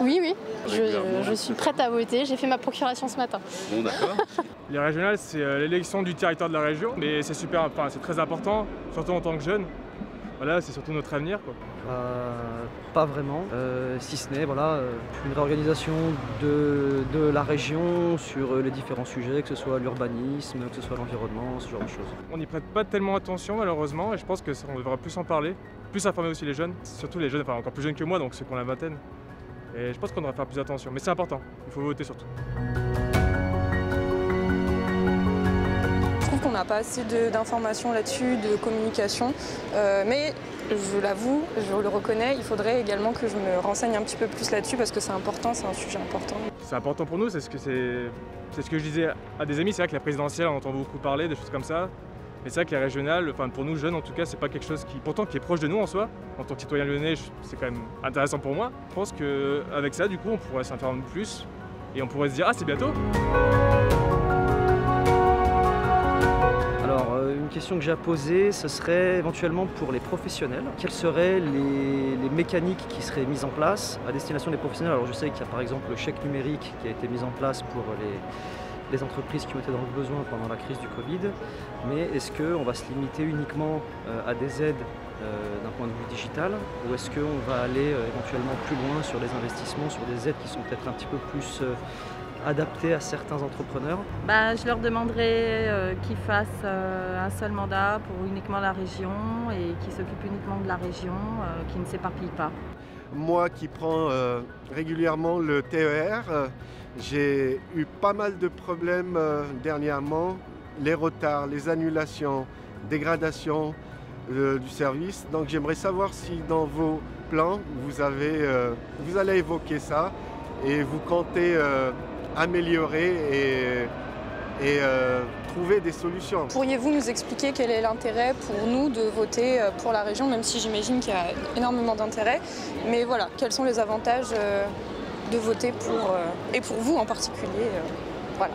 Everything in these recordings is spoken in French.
Oui, oui, je suis prête à voter. J'ai fait ma procuration ce matin. Bon, d'accord. Les régionales, c'est l'élection du territoire de la région, mais c'est super, enfin, c'est très important, surtout en tant que jeune. Voilà, c'est surtout notre avenir, quoi. Pas vraiment, si ce n'est voilà, une réorganisation de la région sur les différents sujets, que ce soit l'urbanisme, que ce soit l'environnement, ce genre de choses. On n'y prête pas tellement attention malheureusement et je pense qu'on devrait plus en parler, plus informer aussi les jeunes, surtout les jeunes, enfin encore plus jeunes que moi, donc ceux qui ont la vingtaine. Et je pense qu'on devrait faire plus attention, mais c'est important, il faut voter surtout. Je trouve qu'on n'a pas assez d'informations là-dessus, de communication, mais je l'avoue, je le reconnais, il faudrait également que je me renseigne un petit peu plus là-dessus parce que c'est important, c'est un sujet important. C'est important pour nous, c'est ce que je disais à des amis, c'est vrai que la présidentielle, on entend beaucoup parler, des choses comme ça. Mais c'est vrai que les régionales, enfin pour nous jeunes en tout cas, c'est pas quelque chose qui est proche de nous en soi. En tant que citoyen lyonnais, c'est quand même intéressant pour moi. Je pense qu'avec ça, du coup, on pourrait s'informer plus et on pourrait se dire « Ah, c'est bientôt !» Alors, une question que j'ai à poser, ce serait éventuellement pour les professionnels. Quelles seraient les mécaniques qui seraient mises en place à destination des professionnels? Alors je sais qu'il y a par exemple le chèque numérique qui a été mis en place pour les entreprises qui ont été dans le besoin pendant la crise du Covid, mais est-ce qu'on va se limiter uniquement à des aides d'un point de vue digital, ou est-ce qu'on va aller éventuellement plus loin sur des investissements, sur des aides qui sont peut-être un petit peu plus adaptées à certains entrepreneurs? Je leur demanderais qu'ils fassent un seul mandat pour uniquement la région et qu'ils s'occupent uniquement de la région, qu'ils ne s'éparpillent pas. Moi qui prends régulièrement le TER, j'ai eu pas mal de problèmes dernièrement, les retards, les annulations, dégradation du service. Donc j'aimerais savoir si dans vos plans, vous allez évoquer ça et vous comptez améliorer et trouver des solutions. Pourriez-vous nous expliquer quel est l'intérêt pour nous de voter pour la région, même si j'imagine qu'il y a énormément d'intérêt, mais voilà, quels sont les avantages de voter et pour vous en particulier, voilà.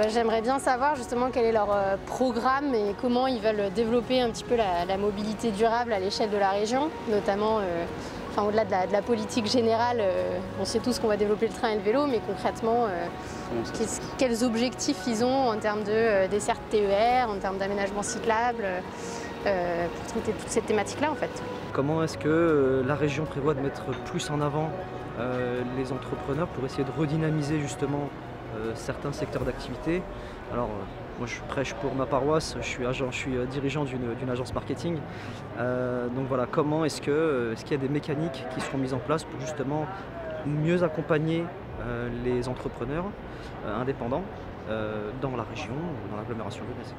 J'aimerais bien savoir justement quel est leur programme et comment ils veulent développer un petit peu la mobilité durable à l'échelle de la région, notamment au-delà de la politique générale. On sait tous qu'on va développer le train et le vélo, mais concrètement, quels objectifs ils ont en termes de desserte TER, en termes d'aménagement cyclable, pour traiter toute cette thématique-là en fait. Comment est-ce que la région prévoit de mettre plus en avant les entrepreneurs pour essayer de redynamiser justement certains secteurs d'activité? Alors moi je prêche pour ma paroisse, je suis dirigeant d'une agence marketing. Donc voilà, comment est-ce qu'il y a des mécaniques qui seront mises en place pour justement mieux accompagner les entrepreneurs indépendants dans la région, dans l'agglomération lyonnaise?